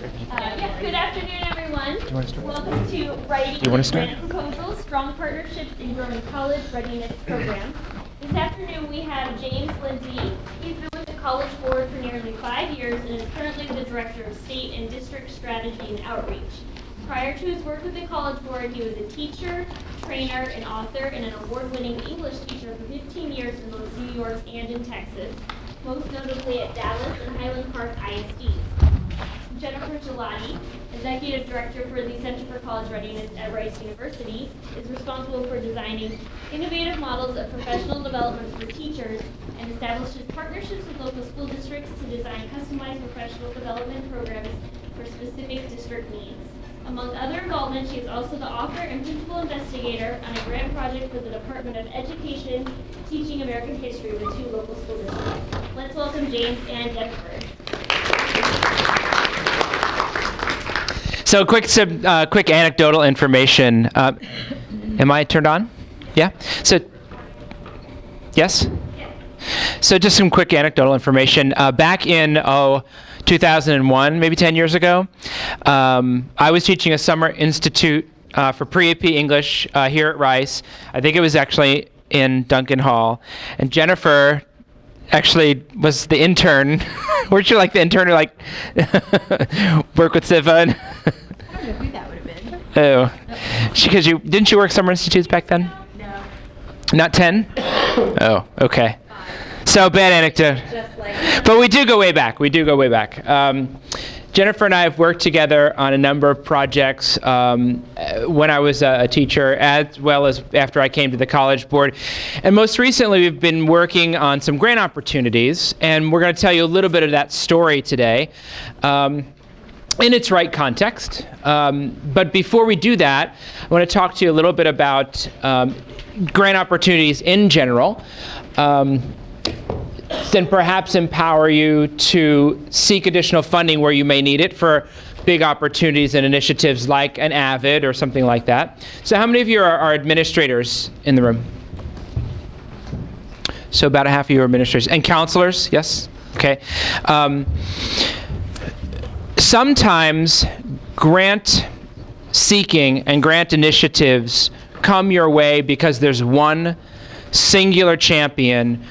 Good afternoon, everyone. Do you want to start? Welcome to Writing Grant Proposals, Strong Partnerships in Growing College Readiness Programs. This afternoon we have James Lindsay. He's been with the College Board for nearly 5 years and is currently the Director of State and District Strategy and Outreach. Prior to his work with the College Board, he was a teacher, trainer, and author, and an award-winning English teacher for 15 years in both New York and in Texas, most notably at Dallas and Highland Park ISDs. Jennifer Gigliotti, Executive Director for the Center for College Readiness at Rice University, is responsible for designing innovative models of professional development for teachers and establishes partnerships with local school districts to design customized professional development programs for specific district needs. Among other involvements, she is also the author and principal investigator on a grant project for the Department of Education teaching American history with 2 local school districts. Let's welcome James and Jennifer. So quick anecdotal information. Am I turned on? Yeah? So, yes? Yeah. So just some quick anecdotal information. Back in 2001, maybe 10 years ago, I was teaching a summer institute for pre-AP English here at Rice. I think it was actually in Duncan Hall. And Jennifer actually was the intern. Weren't you like the intern who like work with Siva? I don't know who that would have been. Oh, because didn't you work summer institutes back then? No. Not 10? Oh, okay. 5. So bad anecdote. Just like. But we do go way back. Jennifer and I have worked together on a number of projects when I was a teacher, as well as after I came to the College Board. And most recently, we've been working on some grant opportunities, and we're going to tell you a little bit of that story today in its right context. But before we do that, I want to talk to you a little bit about grant opportunities in general. Then perhaps empower you to seek additional funding where you may need it for big opportunities and initiatives like an Abbott or something like that. So how many of you are administrators in the room? So about a half of you are administrators. And counselors, yes? Okay. Sometimes grant seeking and grant initiatives come your way because there's one singular champion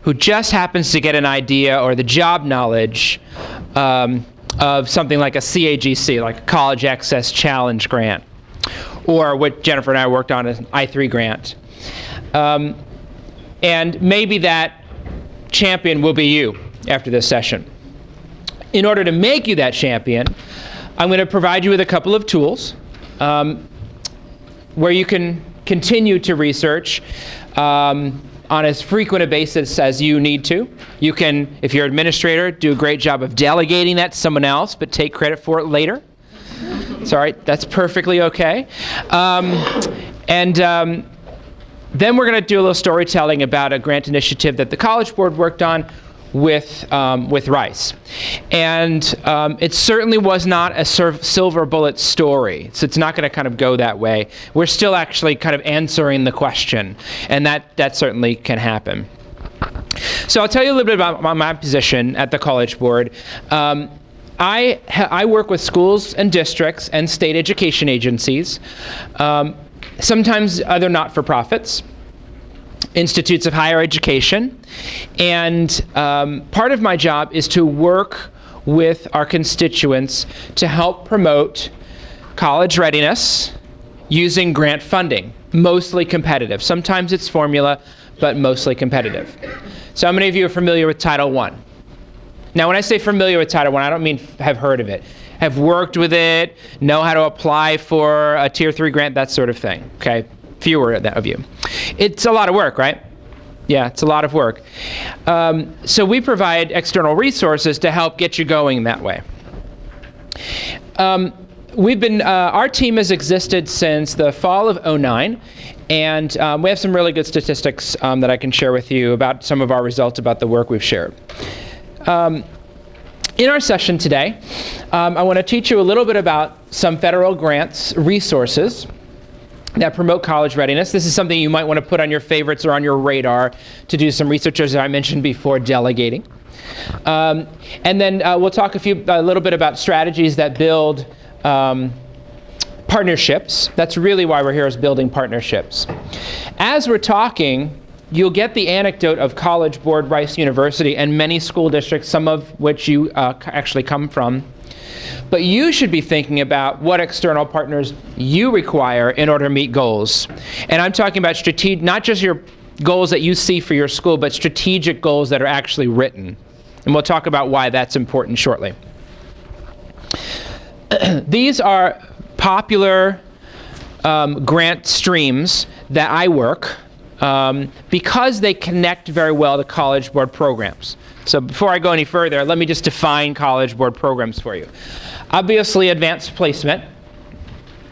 who just happens to get an idea or the job knowledge of something like a CAGC, like a College Access Challenge grant, or what Jennifer and I worked on, an I3 grant. And maybe that champion will be you after this session. In order to make you that champion, I'm going to provide you with a couple of tools where you can continue to research on as frequent a basis as you need to. You can, if you're an administrator, do a great job of delegating that to someone else, but take credit for it later. It's all right, that's perfectly okay. Then we're going to do a little storytelling about a grant initiative that the College Board worked on with Rice. And it certainly was not a silver bullet story, so it's not going to kind of go that way. We're still actually kind of answering the question, and that certainly can happen. So I'll tell you a little bit about my position at the College Board. I work with schools and districts and state education agencies, sometimes other not-for-profits, institutes of higher education, and part of my job is to work with our constituents to help promote college readiness using grant funding, mostly competitive. Sometimes it's formula, but mostly competitive. So how many of you are familiar with Title I? Now when I say familiar with Title I don't mean have heard of it. Have worked with it, know how to apply for a Tier 3 grant, that sort of thing, okay? Fewer of you. It's a lot of work, right? Yeah, it's a lot of work. So we provide external resources to help get you going that way. Our team has existed since the fall of '09, and we have some really good statistics that I can share with you about some of our results about the work we've shared. In our session today, I want to teach you a little bit about some federal grants resources that promote college readiness. This is something you might want to put on your favorites or on your radar to do some research, as I mentioned before, delegating. And then we'll talk a little bit about strategies that build partnerships. That's really why we're here, is building partnerships. As we're talking, you'll get the anecdote of College Board Rice University and many school districts, some of which you actually come from. But you should be thinking about what external partners you require in order to meet goals. And I'm talking about not just your goals that you see for your school, but strategic goals that are actually written. And we'll talk about why that's important shortly. These are popular grant streams that I work because they connect very well to College Board programs. So before I go any further, let me just define College Board programs for you. Obviously, advanced placement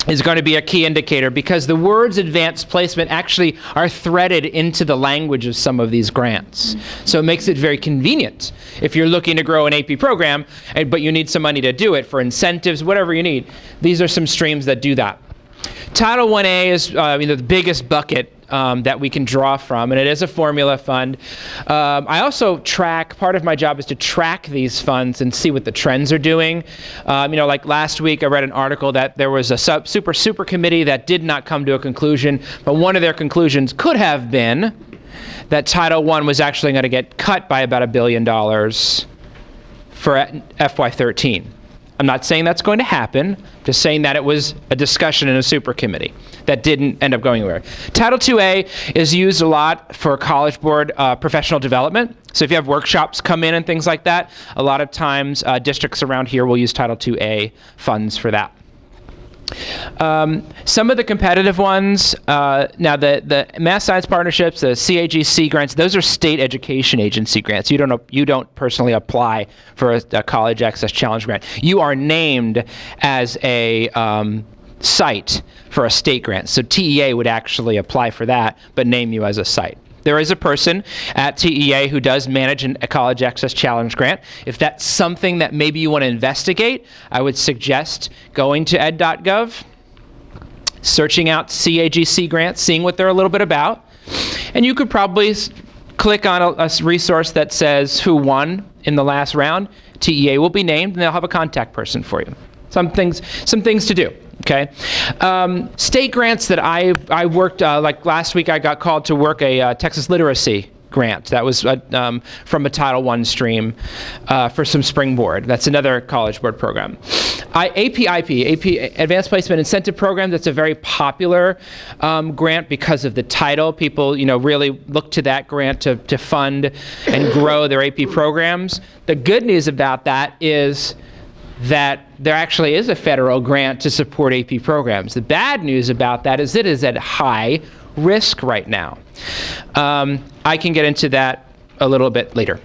is going to be a key indicator because the words advanced placement actually are threaded into the language of some of these grants. So it makes it very convenient if you're looking to grow an AP program, but you need some money to do it for incentives, whatever you need. These are some streams that do that. Title 1A is the biggest bucket that we can draw from, and it is a formula fund. I also part of my job is to track these funds and see what the trends are doing. Like last week I read an article that there was a super committee that did not come to a conclusion, but one of their conclusions could have been that Title I was actually going to get cut by about $1 billion for FY13. I'm not saying that's going to happen, just saying that it was a discussion in a super committee that didn't end up going anywhere. Title IIA is used a lot for College Board professional development. So if you have workshops come in and things like that, a lot of times districts around here will use Title IIA funds for that. Some of the competitive ones, now the Math Science Partnerships, the CAGC grants, those are state education agency grants. You don't personally apply for a College Access Challenge grant. You are named as a site for a state grant. So TEA would actually apply for that, but name you as a site. There is a person at TEA who does manage a College Access Challenge grant. If that's something that maybe you want to investigate, I would suggest going to ed.gov, searching out CAGC grants, seeing what they're a little bit about. And you could probably click on a resource that says who won in the last round. TEA will be named, and they'll have a contact person for you. Some things to do. Okay, state grants that I worked, like last week I got called to work a Texas literacy grant. That was from a Title I stream for some Springboard. That's another College Board program. AP Advanced Placement Incentive Program, that's a very popular grant because of the title. People really look to that grant to fund and grow their AP programs. The good news about that is that there actually is a federal grant to support AP programs. The bad news about that is it is at high risk right now. I can get into that a little bit later.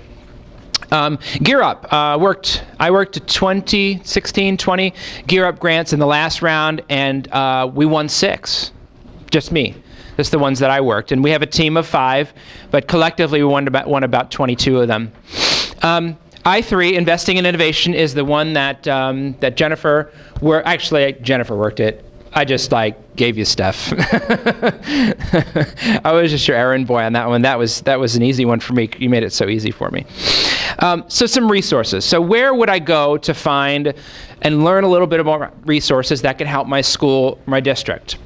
Gear Up. I worked 16, 20 Gear Up grants in the last round, and we won 6. Just me. Just the ones that I worked. And we have a team of 5, but collectively we won about 22 of them. I3, Investing in Innovation, is the one that Jennifer worked it. I just gave you stuff. I was just your errand boy on that one. That was an easy one for me. You made it so easy for me. So some resources. So where would I go to find and learn a little bit about resources that can help my school, my district?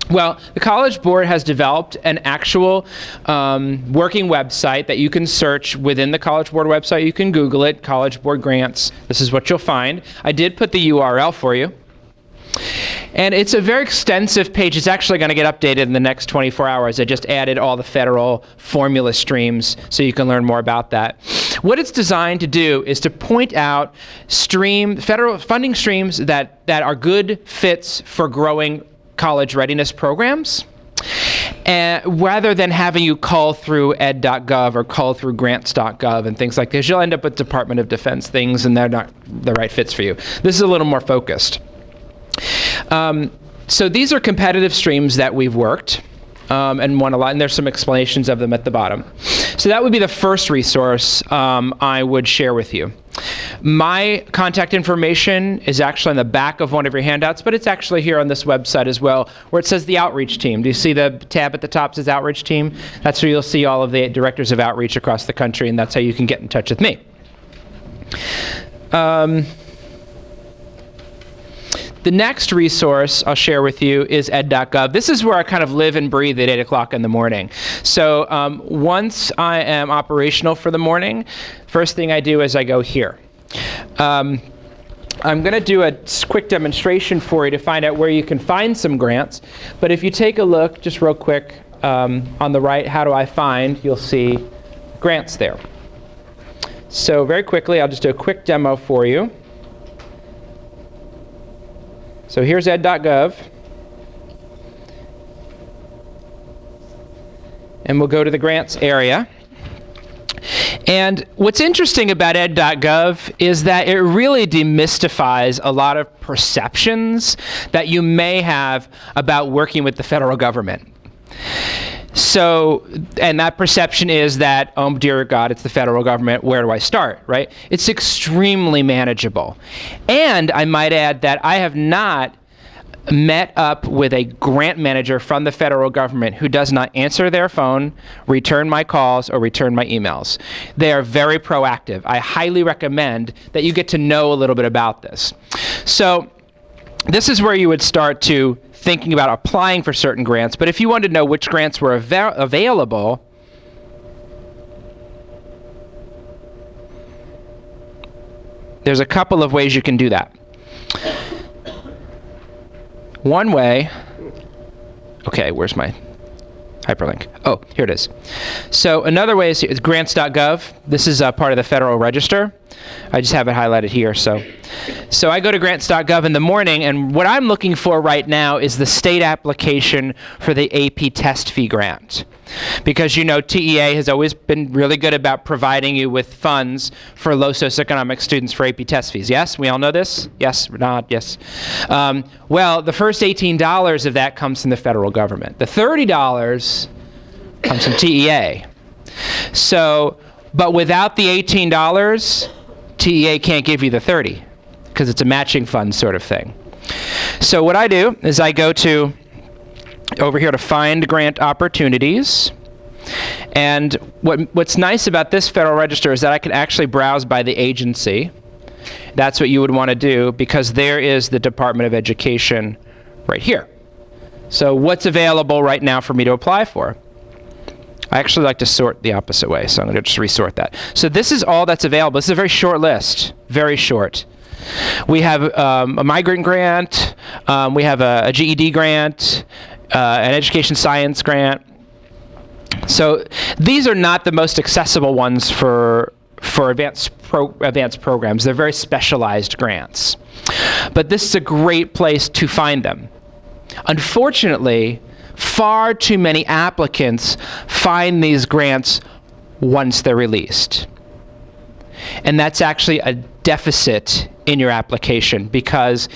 Well, the College Board has developed an actual working website that you can search within the College Board website. You can Google it, College Board Grants. This is what you'll find. I did put the URL for you. And it's a very extensive page. It's actually going to get updated in the next 24 hours. I just added all the federal formula streams so you can learn more about that. What it's designed to do is to point out federal funding streams that are good fits for growing college readiness programs, rather than having you call through ed.gov or call through grants.gov and things like this. You'll end up with Department of Defense things, and they're not the right fits for you. This is a little more focused. So these are competitive streams that we've worked and won a lot, and there's some explanations of them at the bottom. So that would be the first resource I would share with you. My contact information is actually on the back of one of your handouts, but it's actually here on this website as well, where it says the Outreach Team. Do you see the tab at the top that says Outreach Team? That's where you'll see all of the directors of outreach across the country, and that's how you can get in touch with me. The next resource I'll share with you is ed.gov. This is where I kind of live and breathe at 8 o'clock in the morning. So once I am operational for the morning, first thing I do is I go here. I'm going to do a quick demonstration for you to find out where you can find some grants. But if you take a look, just real quick, on the right, how do I find, you'll see grants there. So very quickly, I'll just do a quick demo for you. So here's ed.gov. And we'll go to the grants area. And what's interesting about ed.gov is that it really demystifies a lot of perceptions that you may have about working with the federal government. So, and that perception is that, oh dear God, it's the federal government, where do I start, right? It's extremely manageable. And I might add that I have not met up with a grant manager from the federal government who does not answer their phone, return my calls, or return my emails. They are very proactive. I highly recommend that you get to know a little bit about this. So, this is where you would start to thinking about applying for certain grants, but if you wanted to know which grants were available, there's a couple of ways you can do that. One way, okay, where's my hyperlink? Oh, here it is. So another way is grants.gov. This is part of the Federal Register. I just have it highlighted here. So I go to grants.gov in the morning, and what I'm looking for right now is the state application for the AP test fee grant. Because you know TEA has always been really good about providing you with funds for low socioeconomic students for AP test fees. Yes? We all know this? Yes? Not? Yes? Well, the first $18 of that comes from the federal government. The $30 comes from TEA. So, but without the $18, TEA can't give you the $30 because it's a matching fund sort of thing. So what I do is I go to over here to find grant opportunities. And what's nice about this Federal Register is that I can actually browse by the agency. That's what you would want to do because there is the Department of Education right here. So what's available right now for me to apply for? I actually like to sort the opposite way, so I'm going to just resort that. So this is all that's available. This is a very short list, very short. We have a migrant grant, we have a GED grant, an education science grant. So these are not the most accessible ones for advanced programs. They're very specialized grants. But this is a great place to find them. Unfortunately, far too many applicants find these grants once they're released. And that's actually a deficit in your application because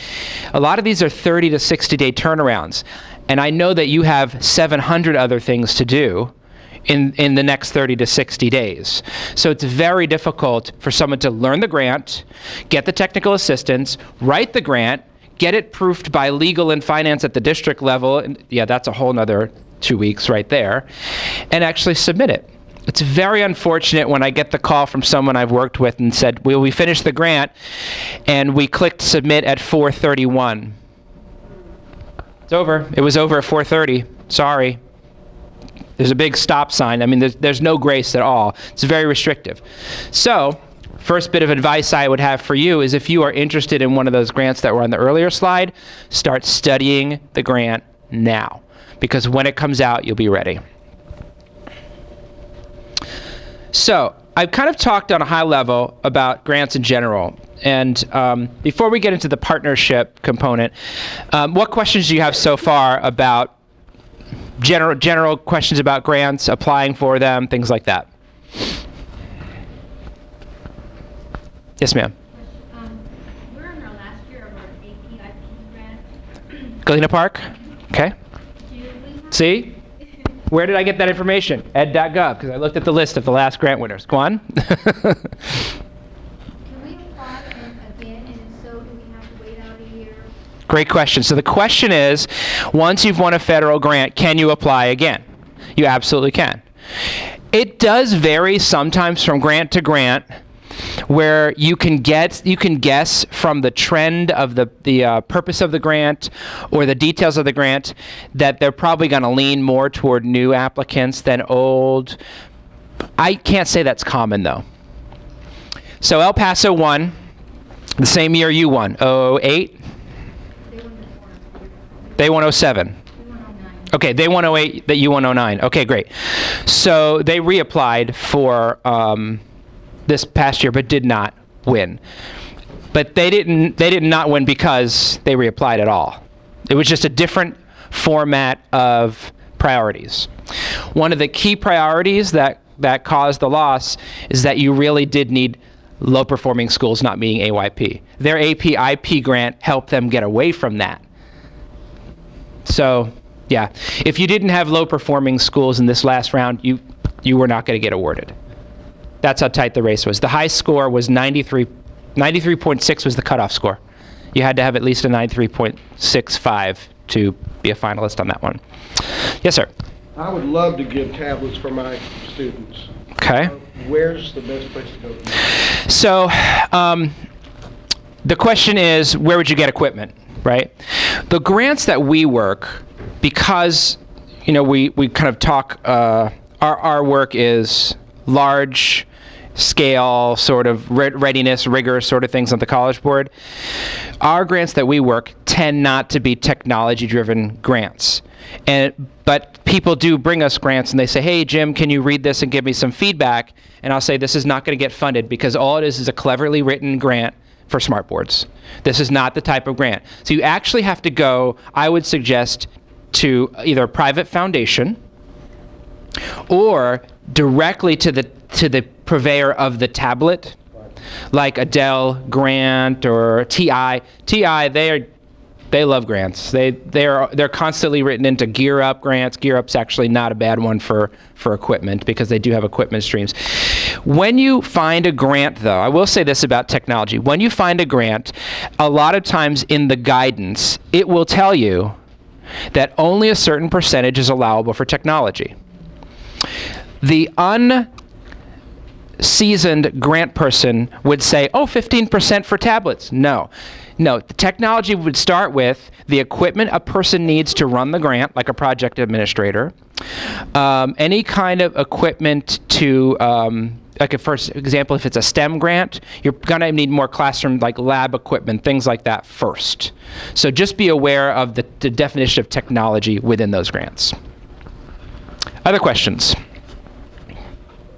a lot of these are 30 to 60-day turnarounds. And I know that you have 700 other things to do in the next 30 to 60 days. So it's very difficult for someone to learn the grant, get the technical assistance, write the grant, get it proofed by legal and finance at the district level, and yeah, that's a whole nother 2 weeks right there, and actually submit it. It's very unfortunate when I get the call from someone I've worked with and said, well, we finished the grant, and we clicked submit at 4:31. It's over. It was over at 4:30. Sorry. There's a big stop sign. I mean, there's no grace at all. It's very restrictive. So, first bit of advice I would have for you is if you are interested in one of those grants that were on the earlier slide, start studying the grant now. Because when it comes out, you'll be ready. So, I've kind of talked on a high level about grants in general. And before we get into the partnership component, what questions do you have so far about general questions about grants, applying for them, things like that? Yes, ma'am. We're in our last year of our APIP grant. Galena Park? Okay. Do we have See? Where did I get that information? ed.gov, because I looked at the list of the last grant winners. Go on. Can we apply Great question. So the question is, once you've won a federal grant, can you apply again? You absolutely can. It does vary sometimes from grant to grant, where you can guess from the trend of the purpose of the grant or the details of the grant that they're probably going to lean more toward new applicants than old. I can't say that's common though. So El Paso won the same year you won, 08? They won 07. Okay, they won 08, that you won 09. Okay, great. So they reapplied for this past year, but did not win. But they did not win because they reapplied at all. It was just a different format of priorities. One of the key priorities that caused the loss is that you really did need low-performing schools not meeting AYP. Their AP-IP grant helped them get away from that. So, yeah, if you didn't have low-performing schools in this last round, you were not going to get awarded. That's how tight the race was. The high score was 93.6 was the cutoff score. You had to have at least a 93.65 to be a finalist on that one. Yes, sir. I would love to give tablets for my students. Okay. Where's the best place to go? So, the question is, where would you get equipment, right? The grants that we work, because, we kind of talk, our work is large scale sort of readiness, rigor sort of things on the College Board. Our grants that we work tend not to be technology-driven grants. But people do bring us grants and they say, hey, Jim, can you read this and give me some feedback? And I'll say, this is not going to get funded because all it is a cleverly written grant for smartboards. This is not the type of grant. So you actually have to go, I would suggest, to either a private foundation or directly to the purveyor of the tablet, like a Dell grant or TI. TI, they love grants. They're constantly written into Gear Up grants. Gear Up's actually not a bad one for equipment because they do have equipment streams. When you find a grant, though, I will say this about technology. When you find a grant, a lot of times in the guidance, it will tell you that only a certain percentage is allowable for technology. The unseasoned grant person would say, 15% for tablets. No, the technology would start with the equipment a person needs to run the grant, like a project administrator, any kind of equipment to, like for example, if it's a STEM grant, you're gonna need more classroom, like lab equipment, things like that first. So just be aware of the definition of technology within those grants. Other questions?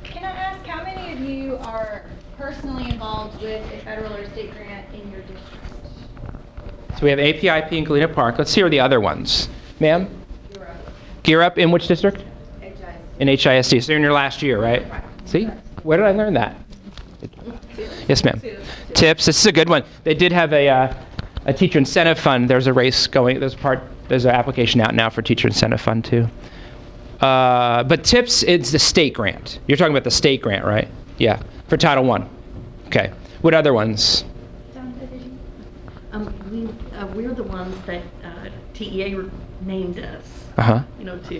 Can I ask how many of you are personally involved with a federal or state grant in your district? So we have APIP in Galena Park. Let's hear the other ones. Ma'am? Gear Up in which district? HIS. In HISD. So you're in your last year, right? See? Where did I learn that? Yes, ma'am. Tips. This is a good one. They did have a teacher incentive fund. There's a race going. There's an application out now for teacher incentive fund too. But TIPS, it's the state grant. You're talking about the state grant, right? Yeah, for Title I. Okay. What other ones? We're the ones that TEA named us. Uh-huh.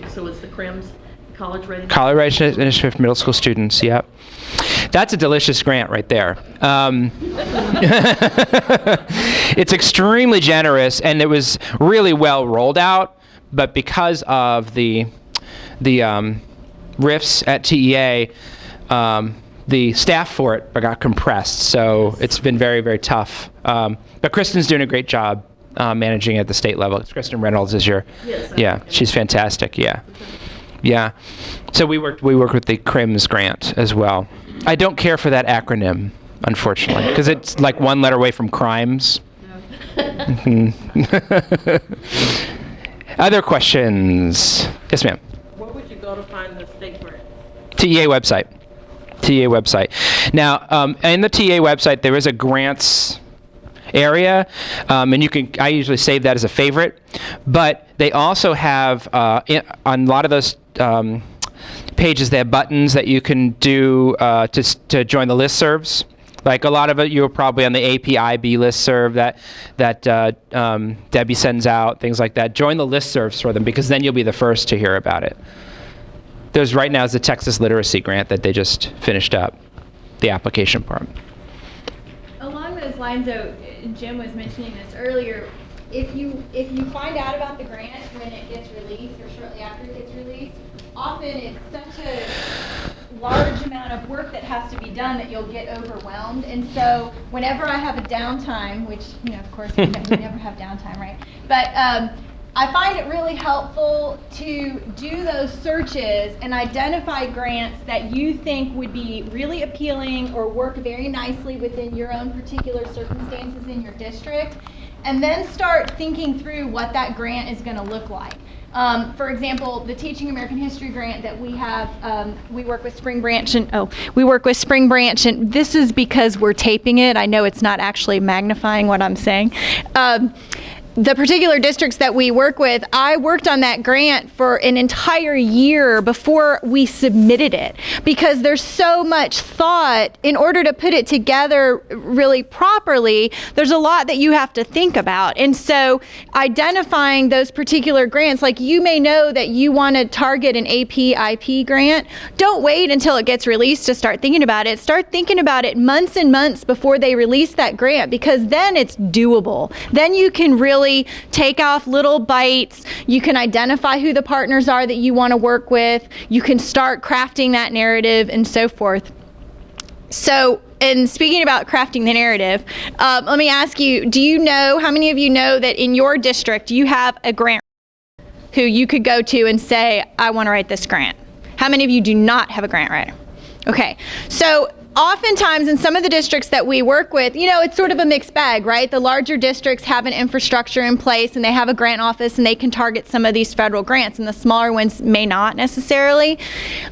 So it's the CRIMS, College Readiness. College Readiness Initiative for Middle School Students, yep. That's a delicious grant right there. It's extremely generous, and it was really well rolled out, but because of the rifts at TEA, the staff for it got compressed, so it's been very, very tough. But Kristen's doing a great job managing at the state level. Kristen Reynolds is your, she's fantastic, yeah. So we worked with the CRIMS grant as well. I don't care for that acronym, unfortunately, because it's like one letter away from crimes. Other questions? Yes, ma'am. Where would you go to find the state grant? TEA website. Now, in the TEA website, there is a grants area, and I usually save that as a favorite, but they also have, on a lot of those pages, they have buttons that you can do to join the listservs. Like a lot of it, you're probably on the APIB listserv that Debbie sends out, things like that. Join the listservs for them, because then you'll be the first to hear about it. There's right now is the Texas Literacy Grant that they just finished up, the application part. Along those lines, though, Jim was mentioning this earlier. If you find out about the grant when it gets released or shortly after it gets released, often it's such a large amount of work that has to be done that you'll get overwhelmed. And so whenever I have a downtime, which, of course, we never have downtime, right? But I find it really helpful to do those searches and identify grants that you think would be really appealing or work very nicely within your own particular circumstances in your district, and then start thinking through what that grant is going to look like. For example, the Teaching American History grant that we have, we work with Spring Branch, and this is because we're taping it. I know it's not actually magnifying what I'm saying. The particular districts that we work with, I worked on that grant for an entire year before we submitted it, because there's so much thought in order to put it together really properly. There's a lot that you have to think about. And so identifying those particular grants, like you may know that you want to target an AP/IP grant. Don't wait until it gets released to start thinking about it. Start thinking about it months and months before they release that grant, because then it's doable. Then you can really take off little bites. You can identify who the partners are that you want to work with. You can start crafting that narrative and so forth. So, and speaking about crafting the narrative, let me ask you, how many of you know that in your district you have a grant who you could go to and say, I want to write this grant? How many of you do not have a grant writer? Okay, so oftentimes in some of the districts that we work with, it's sort of a mixed bag, right? The larger districts have an infrastructure in place and they have a grant office and they can target some of these federal grants, and the smaller ones may not necessarily.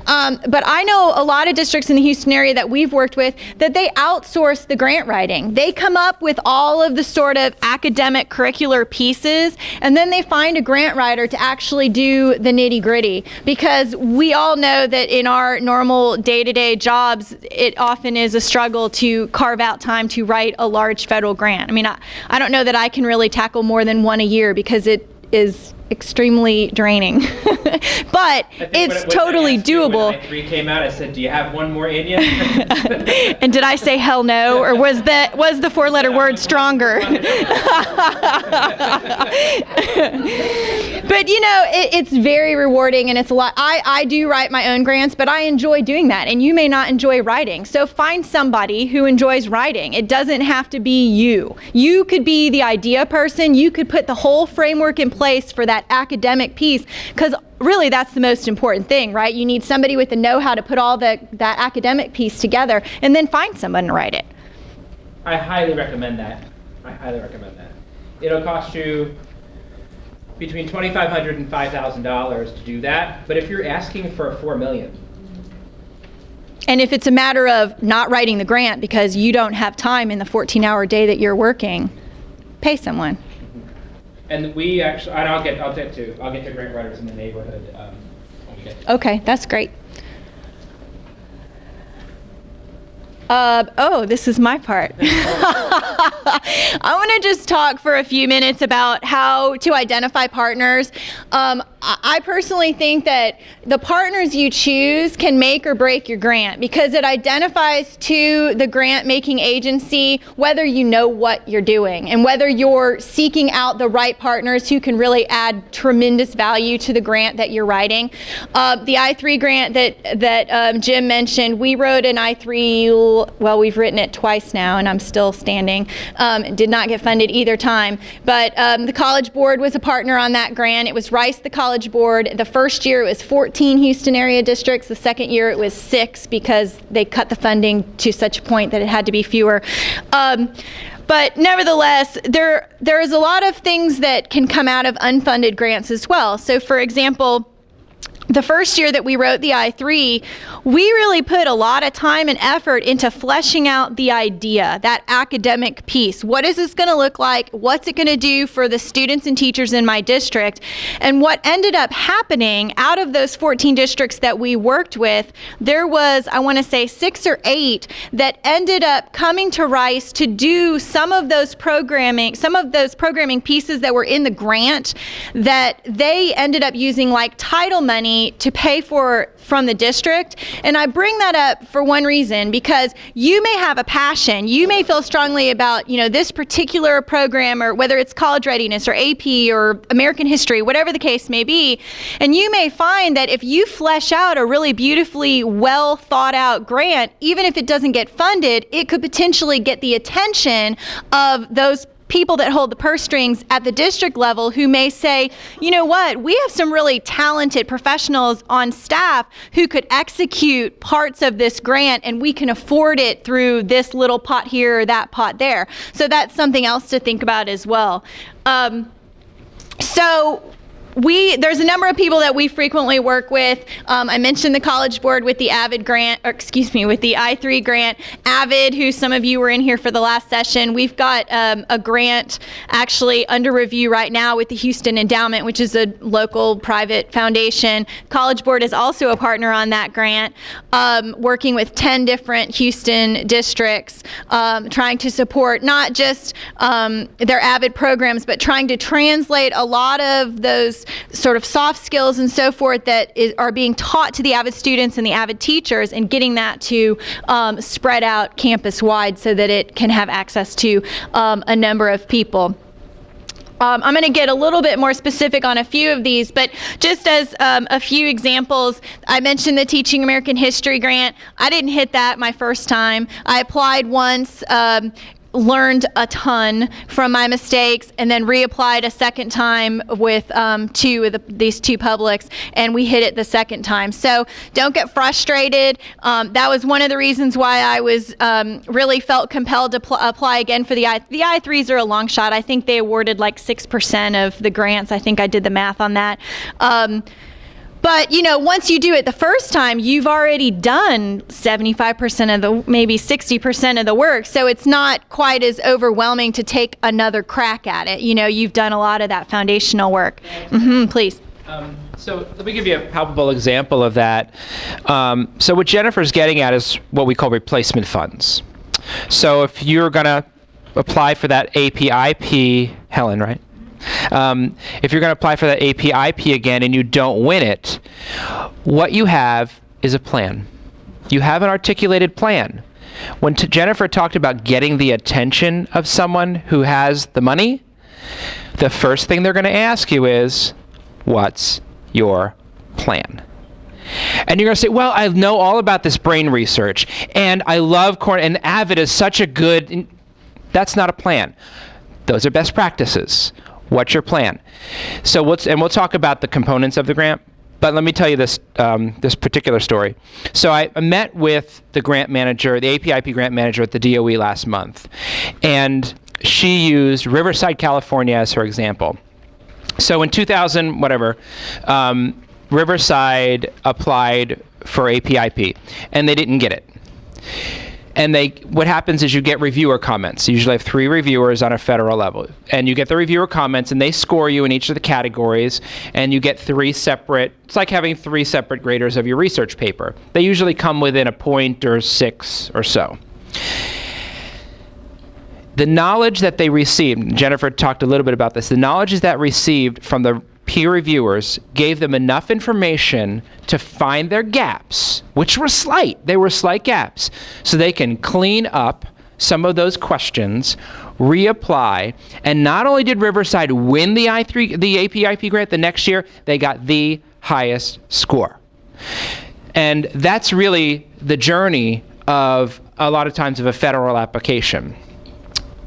But I know a lot of districts in the Houston area that we've worked with that they outsource the grant writing. They come up with all of the sort of academic curricular pieces, and then they find a grant writer to actually do the nitty-gritty, because we all know that in our normal day-to-day jobs, it often is a struggle to carve out time to write a large federal grant. I mean, I don't know that I can really tackle more than one a year, because it is extremely draining. But it's totally doable. When I3 came out, I said, do you have one more in you? And did I say hell no, or was the four-letter word stronger? But it's very rewarding, and it's a lot. I do write my own grants, but I enjoy doing that, and you may not enjoy writing. So find somebody who enjoys writing. It doesn't have to be you. You could be the idea person. You could put the whole framework in place for that academic piece, because really that's the most important thing, right? You need somebody with the know-how to put all that academic piece together, and then find someone to write it. I highly recommend that. It'll cost you between $2,500 and $5,000 to do that, but if you're asking for $4 million. And if it's a matter of not writing the grant because you don't have time in the 14-hour day that you're working, pay someone. And we actually, and I'll get to grant writers in the neighborhood when we get to. Okay, that's great. This is my part. I want to just talk for a few minutes about how to identify partners. I personally think that the partners you choose can make or break your grant, because it identifies to the grant making agency whether you know what you're doing and whether you're seeking out the right partners who can really add tremendous value to the grant that you're writing. The I3 grant that Jim mentioned, we wrote an I3, well, we've written it twice now and I'm still standing. Did not get funded either time, but the College Board was a partner on that grant. It was Rice, the College Board. The first year it was 14 Houston area districts. The second year it was 6, because they cut the funding to such a point that it had to be fewer. But nevertheless, there is a lot of things that can come out of unfunded grants as well. So for example, the first year that we wrote the I-3, we really put a lot of time and effort into fleshing out the idea, that academic piece. What is this going to look like? What's it going to do for the students and teachers in my district? And what ended up happening out of those 14 districts that we worked with, there was, I want to say, 6 or 8 that ended up coming to Rice to do some of those programming pieces that were in the grant that they ended up using like title money to pay for from the district. And I bring that up for one reason, because you may have a passion. You may feel strongly about, this particular program, or whether it's college readiness or AP or American history, whatever the case may be. And you may find that if you flesh out a really beautifully well thought out grant, even if it doesn't get funded, it could potentially get the attention of those people that hold the purse strings at the district level, who may say, you know what, we have some really talented professionals on staff who could execute parts of this grant, and we can afford it through this little pot here or that pot there. So that's something else to think about as well. There's a number of people that we frequently work with. I mentioned the College Board with the Avid grant, with the I-3 grant. Avid, who some of you were in here for the last session, we've got a grant actually under review right now with the Houston Endowment, which is a local private foundation. College Board is also a partner on that grant, working with 10 different Houston districts, trying to support not just their Avid programs, but trying to translate a lot of those sort of soft skills and so forth that are being taught to the Avid students and the Avid teachers, and getting that to spread out campus-wide so that it can have access to a number of people. I'm going to get a little bit more specific on a few of these, but just as a few examples, I mentioned the Teaching American History grant. I didn't hit that my first time. I applied once, learned a ton from my mistakes, and then reapplied a second time with these two publics, and we hit it the second time. So don't get frustrated. That was one of the reasons why I was really felt compelled to apply again for the I-3s are a long shot. I think they awarded like 6% of the grants. I think I did the math on that. But, once you do it the first time, you've already done 75% of the, maybe 60% of the work. So it's not quite as overwhelming to take another crack at it. You've done a lot of that foundational work. Please. So let me give you a palpable example of that. So what Jennifer's getting at is what we call replacement funds. So if you're going to apply for that AP-IP, Helen, right? If you're going to apply for that AP-IP again and you don't win it, what you have is a plan. You have an articulated plan. When Jennifer talked about getting the attention of someone who has the money, the first thing they're going to ask you is, what's your plan? And you're going to say, well, I know all about this brain research, and I love and Avid is such a good... That's not a plan. Those are best practices. What's your plan? So we'll talk about the components of the grant, but let me tell you this this particular story. So I met with the grant manager, the AP-IP grant manager at the DOE last month, and she used Riverside, California as her example. So in 2000, Riverside applied for AP-IP, and they didn't get it. And what happens is you get reviewer comments. You usually have 3 reviewers on a federal level. And you get the reviewer comments, and they score you in each of the categories, and you get 3 separate, it's like having 3 separate graders of your research paper. They usually come within a point or 6 or so. The knowledge that they received, Jennifer talked a little bit about this, the knowledge that received from the peer reviewers gave them enough information to find their gaps, which were slight. They were slight gaps, so they can clean up some of those questions, reapply, and not only did Riverside win the AP-IP grant the next year, they got the highest score. And that's really the journey of a lot of times of a federal application.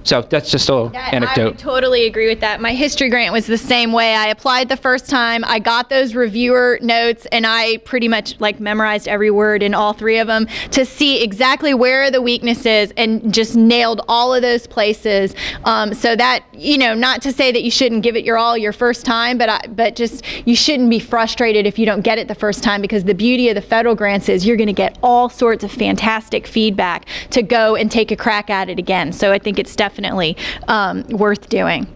So that's just a little I anecdote. would totally agree with that. My history grant was the same way. I applied the first time, I got those reviewer notes, and I pretty much like memorized every word in all three of them to see exactly where are the weaknesses and just nailed all of those places. So that, not to say that you shouldn't give it your all your first time, but just you shouldn't be frustrated if you don't get it the first time, because the beauty of the federal grants is you're going to get all sorts of fantastic feedback to go and take a crack at it again. So I think it's definitely worth doing.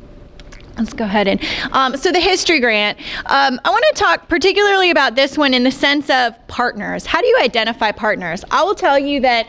Let's go ahead and, so the history grant, I want to talk particularly about this one in the sense of partners. How do you identify partners? I will tell you that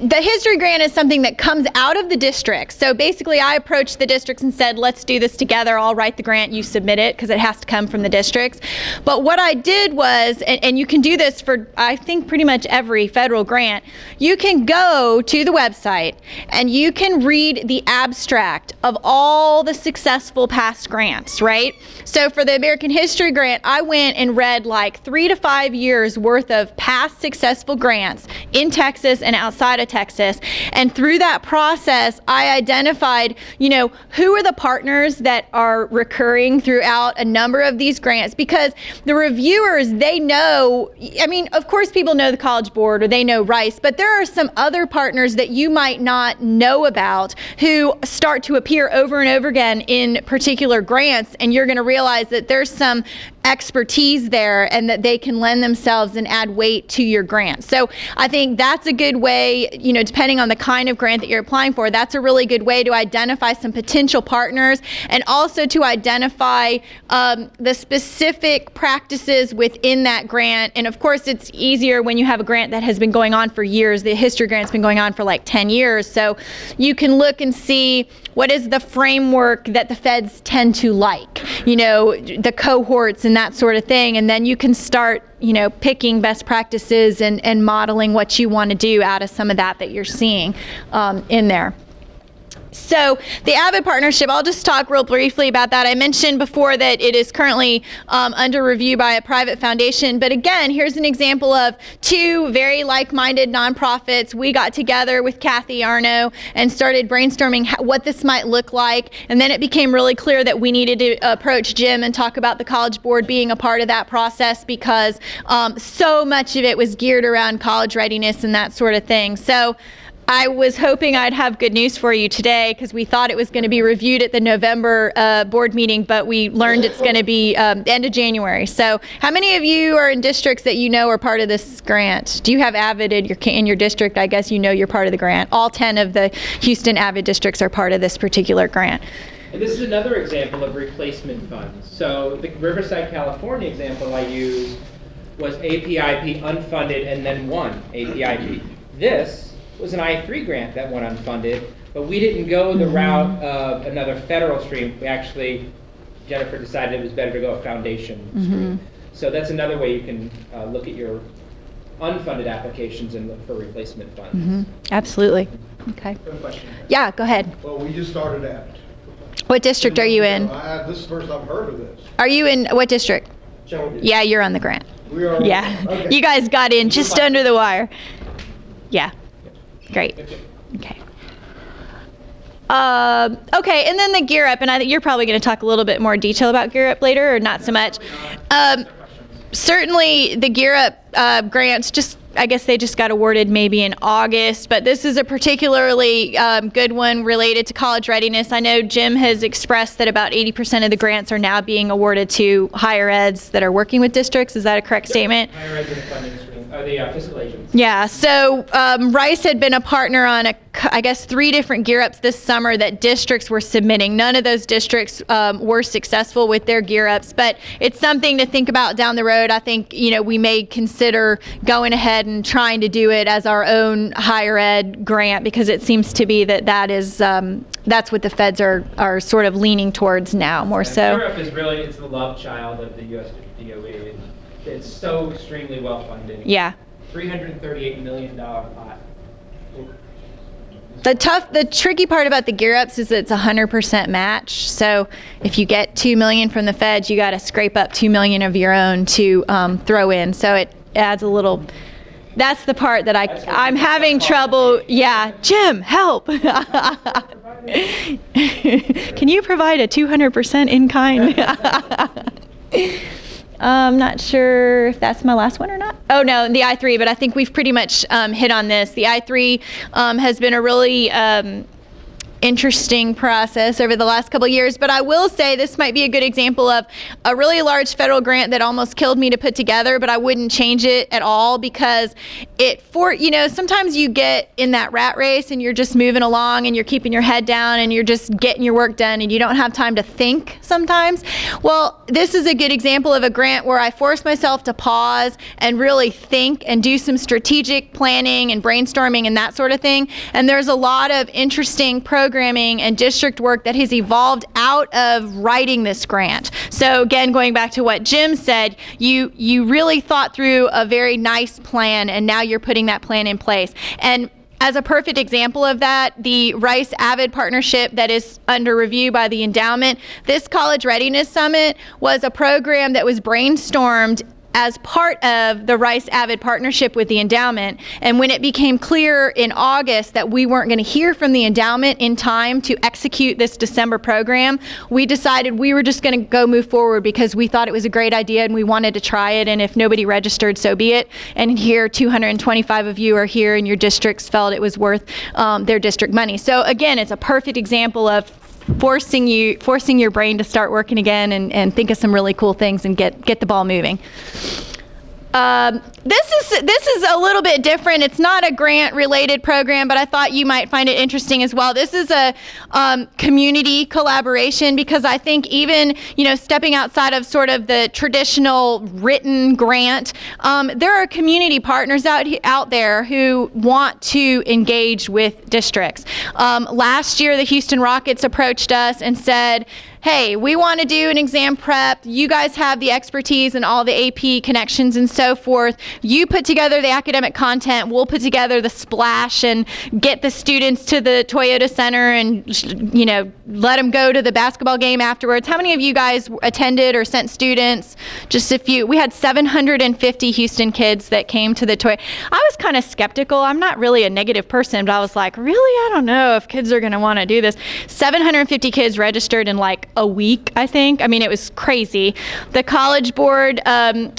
the history grant is something that comes out of the district. So basically I approached the districts and said, let's do this together. I'll write the grant, you submit it, because it has to come from the districts. But what I did was, and you can do this for, I think, pretty much every federal grant, you can go to the website and you can read the abstract of all the successful past grants, right? So for the American History Grant, I went and read like 3 to 5 years worth of past successful grants in Texas and outside of Texas. And through that process, I identified, who are the partners that are recurring throughout a number of these grants, because the reviewers, they know, of course people know the College Board or they know Rice, but there are some other partners that you might not know about who start to appear over and over again in particular grants, and you're going to realize that there's some expertise there and that they can lend themselves and add weight to your grant. So I think that's a good way, depending on the kind of grant that you're applying for, that's a really good way to identify some potential partners, and also to identify the specific practices within that grant. And of course, it's easier when you have a grant that has been going on for years. The history grant's been going on for like 10 years. So you can look and see what is the framework that the feds tend to like, the cohorts and that sort of thing. And then you can start, picking best practices and modeling what you want to do out of some of that you're seeing in there. So the Abbott Partnership, I'll just talk real briefly about that. I mentioned before that it is currently under review by a private foundation. But again, here's an example of two very like-minded nonprofits. We got together with Kathy Arno and started brainstorming what this might look like. And then it became really clear that we needed to approach Jim and talk about the College Board being a part of that process, because so much of it was geared around college readiness and that sort of thing. So I was hoping I'd have good news for you today, because we thought it was going to be reviewed at the November board meeting, but we learned it's going to be end of January. So how many of you are in districts that are part of this grant? Do you have Avid in your district? I guess you're part of the grant. All 10 of the Houston Avid districts are part of this particular grant. And this is another example of replacement funds. So the Riverside, California example I used was APIP unfunded and then won APIP. This was an I3 grant that went unfunded, but we didn't go the route of another federal stream. We actually, Jennifer decided it was better to go a foundation stream. So that's another way you can look at your unfunded applications and look for replacement funds. Absolutely. Okay. Yeah, go ahead. Well, we just started Abbott. What district are you in? This is the first I've heard of this. Are you in what district? Challenger. Yeah, you're on the grant. We are. Yeah. Okay. You guys got in just under the wire. Yeah. Great. Okay. Okay, and then the Gear Up, and I think you're probably going to talk a little bit more detail about Gear Up later, or not so much. Certainly, the Gear Up grants, I guess they just got awarded maybe in August, but this is a particularly good one related to college readiness. I know Jim has expressed that about 80% of the grants are now being awarded to higher eds that are working with districts. Is that a correct statement? Higher eds in the funding stream, or the fiscal agents. Yeah, so Rice had been a partner on, I guess, 3 different Gear Ups this summer that districts were submitting. None of those districts were successful with their Gear Ups, but it's something to think about down the road. I think, we may consider going ahead and trying to do it as our own higher ed grant, because it seems to be that is that's what the feds are sort of leaning towards now, more so. Europe is really, it's the love child of the U.S. DOE. It's so extremely well funded. Yeah. $338 million pot. The tricky part about the Gear Ups is it's 100% match. So if you get $2 million from the feds, you got to scrape up $2 million of your own to throw in. So it adds a little That's the part that I'm having trouble. Yeah, Jim, help. Can you provide a 200% in kind? I'm not sure if that's my last one or not. Oh no, the I-3, but I think we've pretty much hit on this. The I-3 has been a really interesting process over the last couple of years, but I will say this might be a good example of a really large federal grant that almost killed me to put together, but I wouldn't change it at all because sometimes you get in that rat race and you're just moving along and you're keeping your head down and you're just getting your work done and you don't have time to think sometimes. Well, this is a good example of a grant where I forced myself to pause and really think and do some strategic planning and brainstorming and that sort of thing. And there's a lot of interesting programming and district work that has evolved out of writing this grant. So again, going back to what Jim said, you really thought through a very nice plan and now you're putting that plan in place. And as a perfect example of that, the Rice-Abbott Partnership that is under review by the endowment, this College Readiness Summit was a program that was brainstormed as part of the Rice-Abbott Partnership with the endowment. And when it became clear in August that we weren't going to hear from the endowment in time to execute this December program, we decided we were just going to go move forward because we thought it was a great idea and we wanted to try it. And if nobody registered, so be it. And here, 225 of you are here and your districts felt it was worth their district money. So again, it's a perfect example of forcing your brain to start working again and think of some really cool things and get the ball moving. This is a little bit different. It's not a grant-related program, but I thought you might find it interesting as well. This is a community collaboration because I think even stepping outside of sort of the traditional written grant, there are community partners out there who want to engage with districts. Last year, the Houston Rockets approached us and said, hey, we want to do an exam prep. You guys have the expertise and all the AP connections and so forth. You put together the academic content. We'll put together the splash and get the students to the Toyota Center and, let them go to the basketball game afterwards. How many of you guys attended or sent students? Just a few. We had 750 Houston kids that came to the Toyota. I was kind of skeptical. I'm not really a negative person, but I was like, really? I don't know if kids are going to want to do this. 750 kids registered in like a week, I think. I mean, it was crazy. The College Board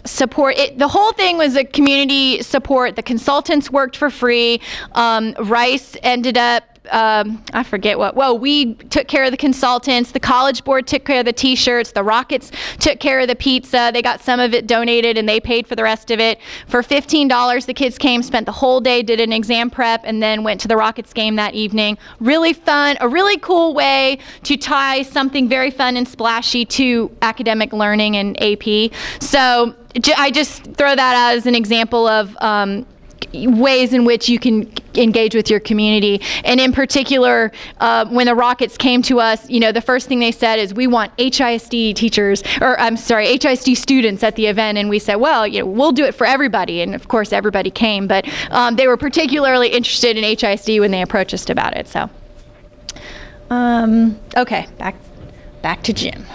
support, the whole thing was a community support. The consultants worked for free. Rice ended up I forget we took care of the consultants. The College Board took care of the t-shirts. The Rockets took care of the pizza. They got some of it donated and they paid for the rest of it. For $15, the kids came, spent the whole day, did an exam prep, and then went to the Rockets game that evening. Really fun, a really cool way to tie something very fun and splashy to academic learning and AP. So I just throw that out as an example of ways in which you can engage with your community. And in particular, when the Rockets came to us, the first thing they said is, we want HISD students at the event. And we said, well, we'll do it for everybody. And of course, everybody came, but they were particularly interested in HISD when they approached us about it. So, okay, back to Jim.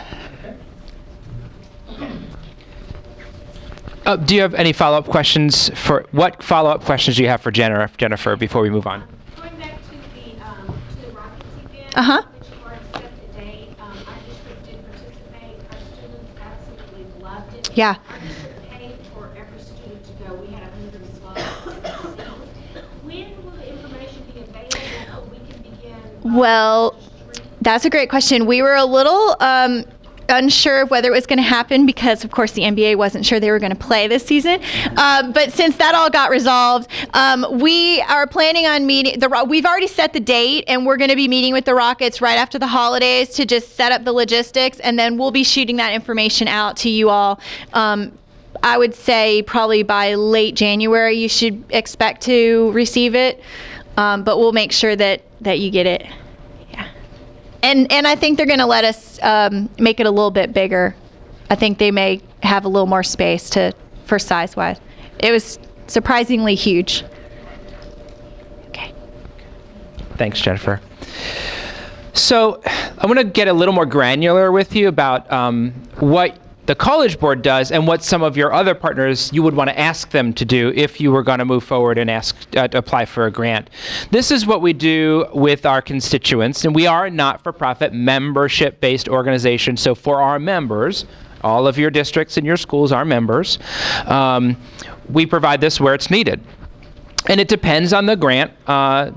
Do you have any follow-up questions? What follow-up questions do you have for Jennifer before we move on? Going back to the Rockets event, Uh-huh. which you already set the date, our district did participate. Our students absolutely loved it. Yeah. Our district paid for every student to go. We had 100 slots. When will the information be available so we can begin? Well, that's a great question. We were a little unsure of whether it was going to happen because, of course, the NBA wasn't sure they were going to play this season. But since that all got resolved, we are planning on meeting. We've already set the date, and we're going to be meeting with the Rockets right after the holidays to just set up the logistics, and then we'll be shooting that information out to you all. I would say probably by late January you should expect to receive it, but we'll make sure that you get it. And I think they're going to let us make it a little bit bigger. I think they may have a little more space for size-wise. It was surprisingly huge. Okay. Thanks, Jennifer. So I want to get a little more granular with you about what the College Board does and what some of your other partners you would want to ask them to do if you were going to move forward and apply for a grant. This is what we do with our constituents, and we are a not-for-profit membership-based organization. So for our members, all of your districts and your schools are members, we provide this where it's needed. And it depends on the grant,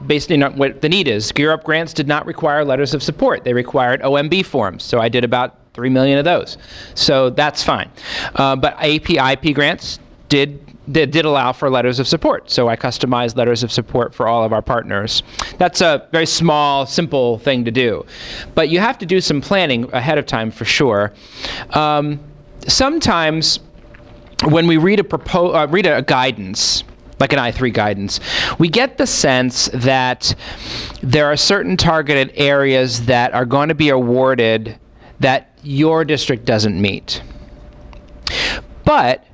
based on what the need is. Gear Up grants did not require letters of support. They required OMB forms. So I did about 3 million of those. So that's fine. But IP grants did allow for letters of support. So I customized letters of support for all of our partners. That's a very small, simple thing to do. But you have to do some planning ahead of time for sure. Sometimes when we read a guidance, like an I-3 guidance, we get the sense that there are certain targeted areas that are going to be awarded that your district doesn't meet. But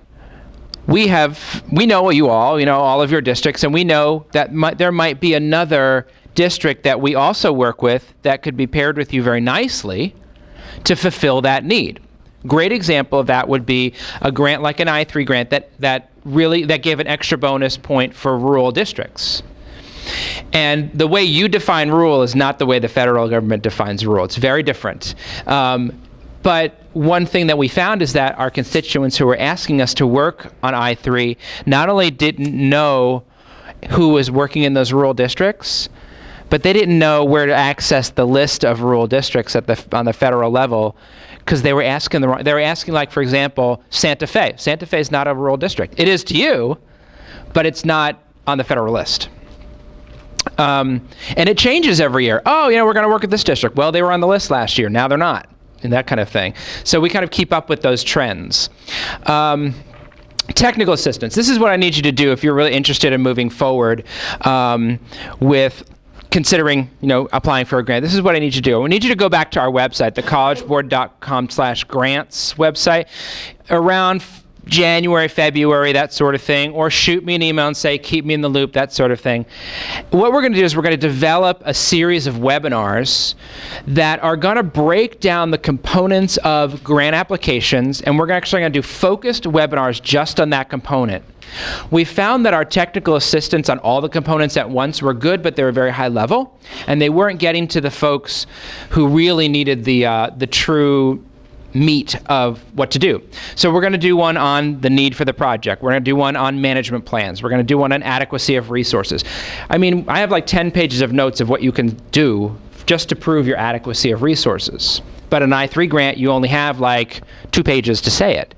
we know you all of your districts, and we know that there might be another district that we also work with that could be paired with you very nicely to fulfill that need. Great example of that would be a grant like an I-3 grant that gave an extra bonus point for rural districts. And the way you define rural is not the way the federal government defines rural. It's very different. But one thing that we found is that our constituents who were asking us to work on I-3 not only didn't know who was working in those rural districts, but they didn't know where to access the list of rural districts on the federal level, because they were asking like, for example, Santa Fe. Santa Fe is not a rural district. It is to you, but it's not on the federal list. And it changes every year. Oh, we're going to work at this district. Well, they were on the list last year. Now they're not, and that kind of thing. So we kind of keep up with those trends. Technical assistance. This is what I need you to do if you're really interested in moving forward with considering, applying for a grant. This is what I need you to do. I need you to go back to our website, the collegeboard.com/grants website, around January, February, that sort of thing, or shoot me an email and say, keep me in the loop, that sort of thing. What we're going to do is we're going to develop a series of webinars that are going to break down the components of grant applications, and we're actually going to do focused webinars just on that component. We found that our technical assistance on all the components at once were good, but they were very high level, and they weren't getting to the folks who really needed the true meat of what to do. So we're going to do one on the need for the project. We're going to do one on management plans. We're going to do one on adequacy of resources. I mean, I have like 10 pages of notes of what you can do just to prove your adequacy of resources. But an I-3 grant, you only have like 2 pages to say it.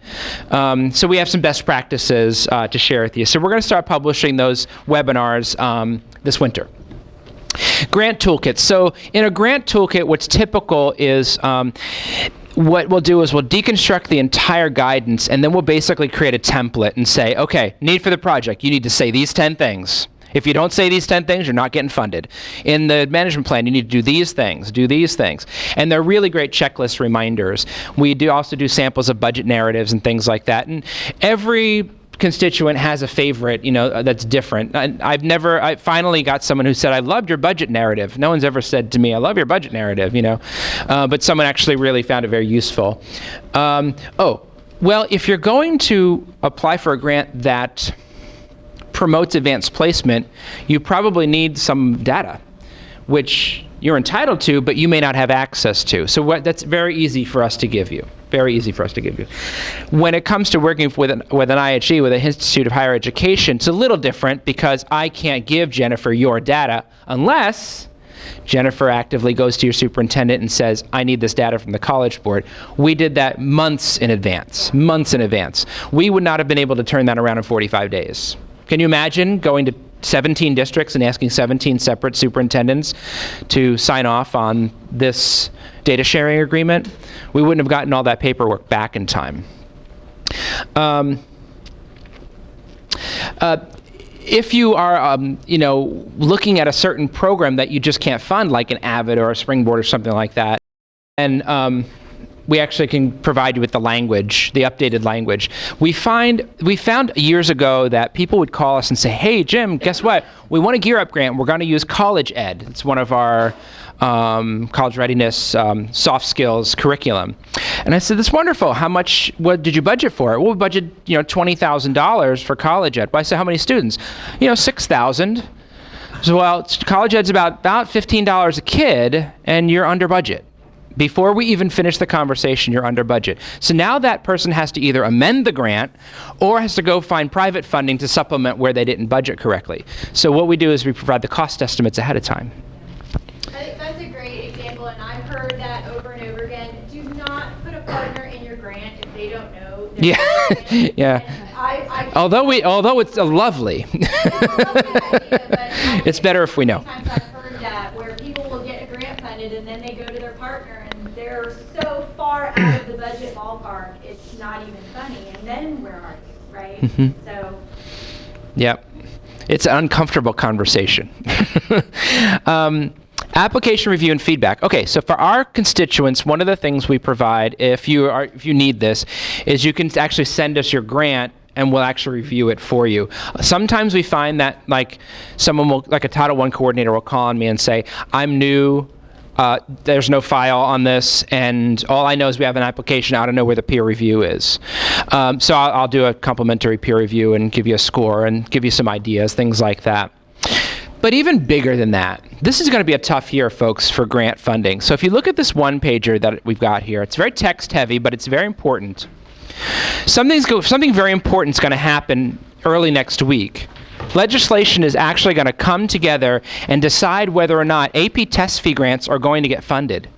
So we have some best practices to share with you. So we're going to start publishing those webinars this winter. Grant toolkits. So in a grant toolkit, what's typical is what we'll do is we'll deconstruct the entire guidance, and then we'll basically create a template and say, okay, need for the project, you need to say these 10 things. If you don't say these 10 things, you're not getting funded. In the management plan, you need to do these things, do these things. And they're really great checklist reminders. We also do samples of budget narratives and things like that. And every constituent has a favorite, that's different. I finally got someone who said, I loved your budget narrative. No one's ever said to me, I love your budget narrative, but someone actually really found it very useful. Well, if you're going to apply for a grant that promotes advanced placement, you probably need some data, which you're entitled to, but you may not have access to. So that's very easy for us to give you. Very easy for us to give you. When it comes to working with an IHE, with an Institute of Higher Education, it's a little different because I can't give Jennifer your data unless Jennifer actively goes to your superintendent and says, I need this data from the College Board. We did that months in advance. We would not have been able to turn that around in 45 days. Can you imagine going to 17 districts and asking 17 separate superintendents to sign off on this data sharing agreement? We wouldn't have gotten all that paperwork back in time. If you are, looking at a certain program that you just can't fund, like an Abbott or a Springboard or something like that, and we actually can provide you with the language, the updated language. We found years ago that people would call us and say, hey, Jim, guess what? We want a Gear Up grant. We're going to use College Ed. It's one of our college readiness soft skills curriculum. And I said, that's wonderful. What did you budget for it? Well, we budgeted, $20,000 for College Ed. But I said, how many students? 6,000. So, well, College Ed's about $15 a kid, and you're under budget. Before we even finish the conversation, you're under budget. So now that person has to either amend the grant or has to go find private funding to supplement where they didn't budget correctly. So what we do is we provide the cost estimates ahead of time. I think that's a great example, and I've heard that over and over again. Do not put a partner in your grant if they don't know. Yeah, yeah. Although it's lovely. It's better if we know. Sometimes I've heard that where people will get a grant funded and then they go to their partner and they're so far out of the budget ballpark, it's not even funny. And then where are you, right? Mm-hmm. So. Yep. It's an uncomfortable conversation. Application review and feedback. Okay, so for our constituents, one of the things we provide, if you need this, is you can actually send us your grant and we'll actually review it for you. Sometimes we find that someone will, like a Title I coordinator will call on me and say, I'm new, there's no file on this, and all I know is we have an application, I don't know where the peer review is. So I'll do a complimentary peer review and give you a score and give you some ideas, things like that. But even bigger than that, this is going to be a tough year, folks, for grant funding. So if you look at this one-pager that we've got here, it's very text-heavy, but it's very important. Something very important is going to happen early next week. Legislation is actually going to come together and decide whether or not AP test fee grants are going to get funded.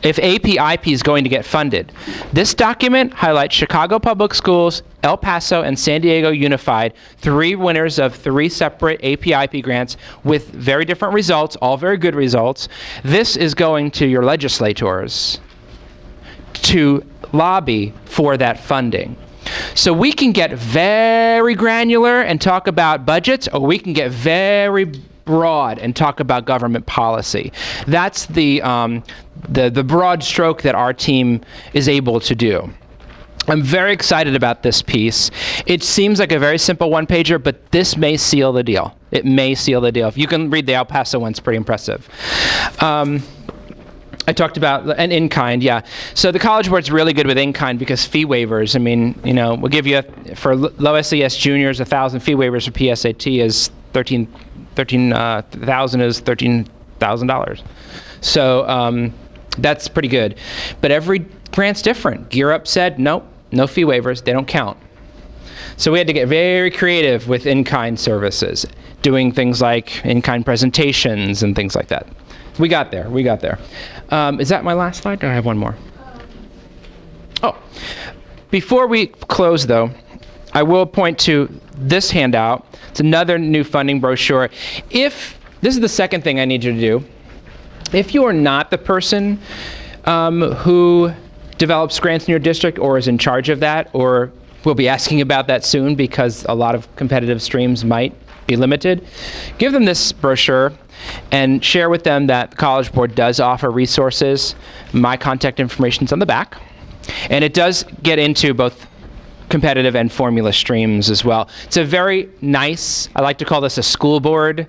If AP IP is going to get funded. This document highlights Chicago Public Schools, El Paso, and San Diego Unified, 3 winners of 3 separate AP IP grants with very different results, all very good results. This is going to your legislators to lobby for that funding. So we can get very granular and talk about budgets, or we can get very broad and talk about government policy. That's the broad stroke that our team is able to do. I'm very excited about this piece. It seems like a very simple one-pager, but this may seal the deal. It may seal the deal. If you can read the El Paso one, it's pretty impressive. I talked about an in-kind, yeah. So the College Board's really good with in-kind because fee waivers. I mean, we'll give you, for low SES juniors, 1,000 fee waivers for PSAT is $13,000 is $13,000. So that's pretty good. But every grant's different. Gear Up said, nope, no fee waivers, they don't count. So we had to get very creative with in-kind services, doing things like in-kind presentations and things like that. We got there. Is that my last slide, or I have one more? Oh, before we close, though, I will point to this handout. It's another new funding brochure. This is the second thing I need you to do. If you are not the person who develops grants in your district or is in charge of that, or we'll be asking about that soon because a lot of competitive streams might be limited, give them this brochure and share with them that the College Board does offer resources. My contact information is on the back. And it does get into both competitive and formula streams as well. It's a very nice, I like to call this a school board.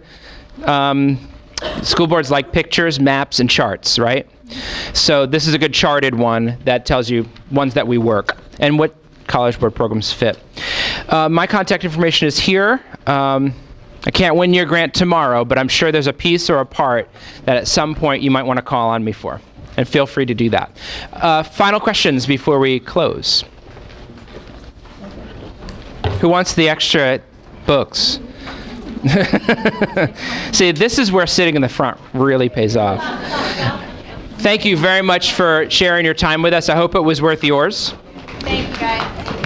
School boards like pictures, maps, and charts, right? So this is a good charted one that tells you ones that we work and what College Board programs fit. My contact information is here. I can't win your grant tomorrow, but I'm sure there's a piece or a part that at some point you might want to call on me for. And feel free to do that. Final questions before we close. Who wants the extra books? See, this is where sitting in the front really pays off. Thank you very much for sharing your time with us. I hope it was worth yours. Thank you, guys.